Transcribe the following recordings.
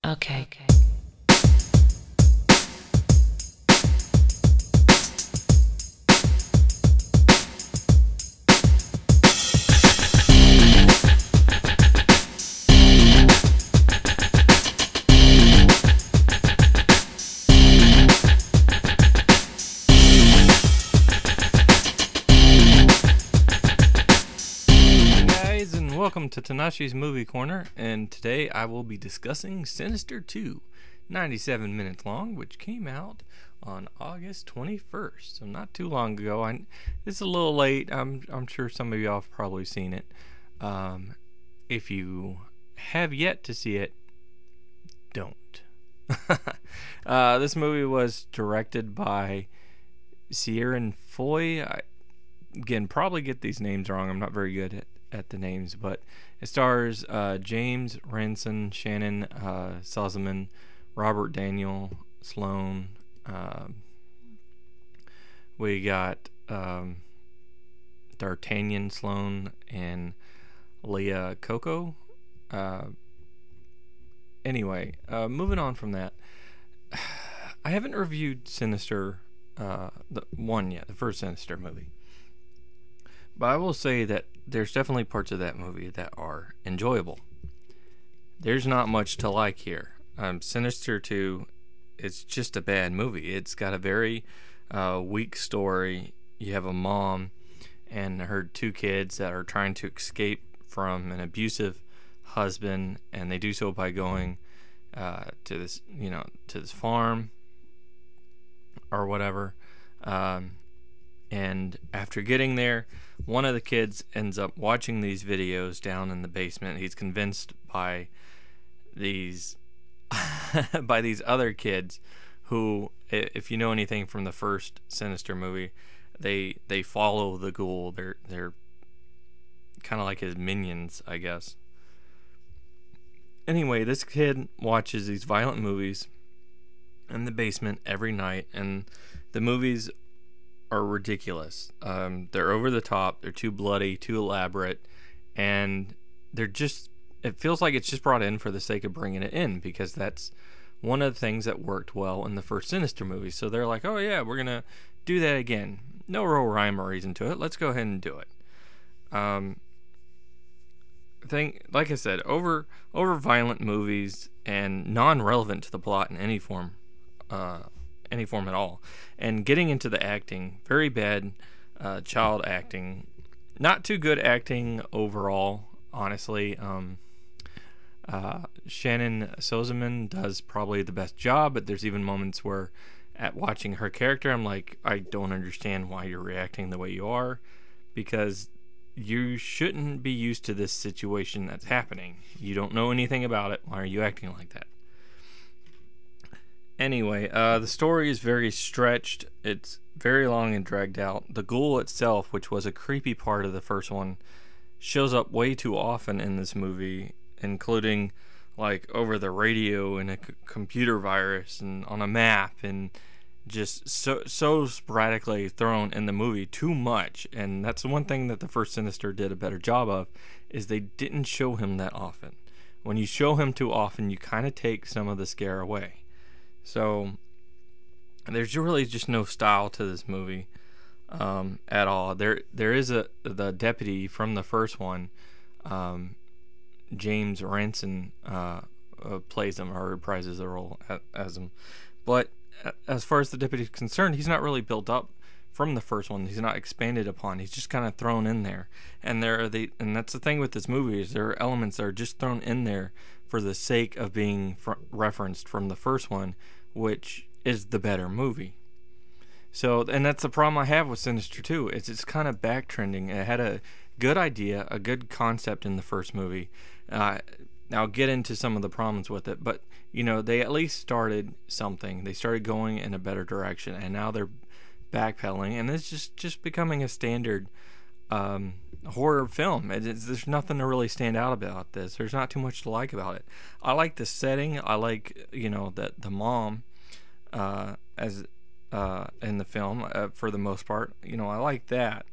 Okay. Welcome to Tnashi's Movie Corner, and today I will be discussing Sinister 2, 97 minutes long, which came out on August 21st, so not too long ago. It's a little late. I'm sure some of y'all have probably seen it. If you have yet to see it, don't. This movie was directed by Ciaran Foy. Again, probably get these names wrong. I'm not very good at the names, but it stars James Ranson, Shannon Sossamon, Robert Daniel Sloan. We got D'Artagnan Sloan and Leah Coco. Anyway, moving on from that, I haven't reviewed Sinister the one yet, the first Sinister movie. But I will say that there's definitely parts of that movie that are enjoyable. There's not much to like here. Sinister 2, it's just a bad movie. It's got a very weak story. You have a mom and her two kids that are trying to escape from an abusive husband, and they do so by going to this farm or whatever. And after getting there, one of the kids ends up watching these videos down in the basement. He's convinced by these by these other kids who, if you know anything from the first Sinister movie, they follow the ghoul. They're kind of like his minions, I guess. Anyway, this kid watches these violent movies in the basement every night, and the movies are ridiculous. They're over the top, they're too bloody, too elaborate, and it feels like it's just brought in for the sake of bringing it in, because that's one of the things that worked well in the first Sinister movie. So they're like, oh yeah, we're gonna do that again. No real rhyme or reason to it. Let's go ahead and do it. Like I said, over violent movies and non-relevant to the plot in any form at all. And getting into the acting, very bad child acting, not too good acting overall, honestly. Shannon Sossamon does probably the best job, but there's even moments where at watching her character, I'm like, I don't understand why you're reacting the way you are, because you shouldn't be used to this situation that's happening. You don't know anything about it. Why are you acting like that? Anyway, the story is very stretched. It's very long and dragged out. The ghoul itself, which was a creepy part of the first one, shows up way too often in this movie, including like over the radio in a computer virus and on a map, and just so sporadically thrown in the movie, too much. And that's the one thing that the first Sinister did a better job of, is they didn't show him that often. When you show him too often, you kind of take some of the scare away. So there's really just no style to this movie at all. There is the deputy from the first one, James Ranson, plays him or reprises the role as him. But as far as the deputy is concerned, he's not really built up from the first one. He's not expanded upon. He's just kind of thrown in there. And and that's the thing with this movie, is there are elements that are just thrown in there for the sake of being referenced from the first one, which is the better movie. So, and that's the problem I have with Sinister 2. It's kind of backtrending. It had a good idea, a good concept in the first movie. I'll get into some of the problems with it, but they at least started something. They started going in a better direction, and now they're backpedaling, and it's just becoming a standard horror film. There's nothing to really stand out about this. There's not too much to like about it. I like the setting. I like that the mom as in the film for the most part. I like that.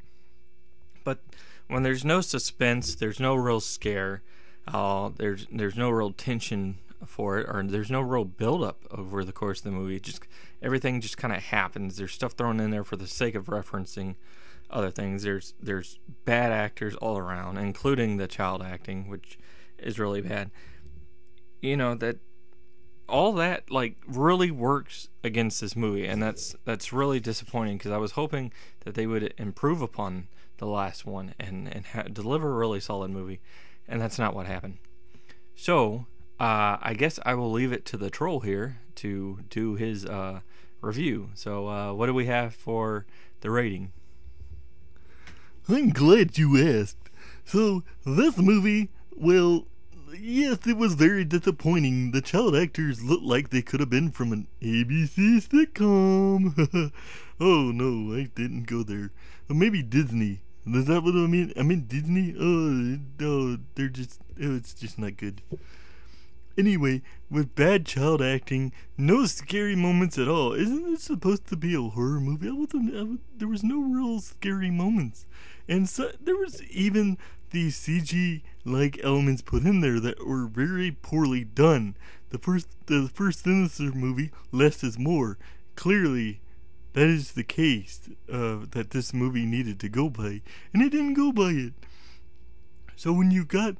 But when there's no suspense, there's no real scare. There's no real tension for it, or there's no real build up over the course of the movie. Everything just kind of happens. There's stuff thrown in there for the sake of referencing other things. There's bad actors all around, including the child acting, which is really bad. That all that like really works against this movie, and that's really disappointing, because I was hoping that they would improve upon the last one and deliver a really solid movie, and that's not what happened. So I guess I will leave it to the troll here to do his review. So what do we have for the rating? I'm glad you asked. So this movie, well, yes, it was very disappointing. The child actors looked like they could have been from an ABC sitcom. Oh no, I didn't go there. Or maybe Disney. Is that what I mean? I mean Disney? Oh, it's just not good. Anyway, with bad child acting, no scary moments at all. Isn't this supposed to be a horror movie? There was no real scary moments. And so there was even these CG-like elements put in there that were very poorly done. The first Sinister movie, less is more. Clearly, that is the case that this movie needed to go by, and it didn't go by it. So when you got,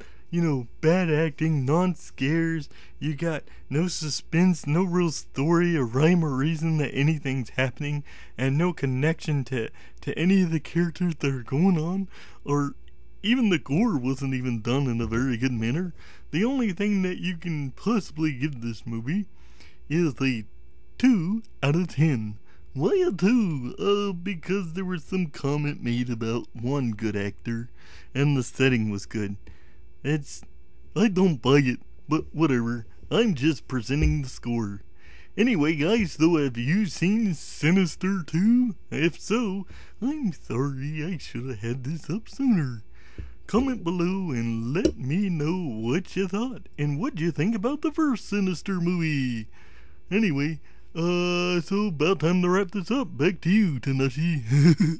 bad acting, non-scares, you got no suspense, no real story or rhyme or reason that anything's happening, and no connection to any of the characters that are going on, or even the gore wasn't even done in a very good manner. The only thing that you can possibly give this movie is a 2 out of 10. Why a 2? Because there was some comment made about one good actor, and the setting was good. I don't buy it, but whatever. I'm just presenting the score. Anyway, guys, so have you seen Sinister 2? If so, I'm sorry, I should have had this up sooner. Comment below and let me know what you thought and what you think about the first Sinister movie. Anyway, so about time to wrap this up. Back to you, Tnashi.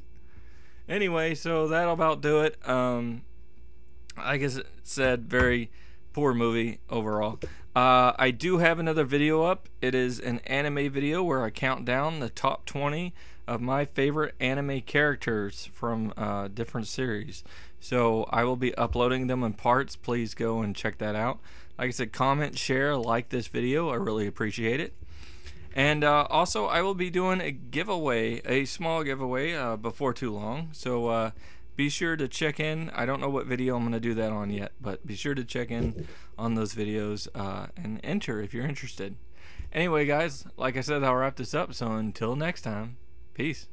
Anyway, so that'll about do it. Like I said, very poor movie overall. I do have another video up. It is an anime video where I count down the top 20 of my favorite anime characters from different series. So I will be uploading them in parts. Please go and check that out. Like I said, comment, share, like this video. I really appreciate it. And also, I will be doing a giveaway, a small giveaway, before too long. So be sure to check in. I don't know what video I'm going to do that on yet, but be sure to check in on those videos and enter if you're interested. Anyway, guys, like I said, I'll wrap this up. So until next time, peace.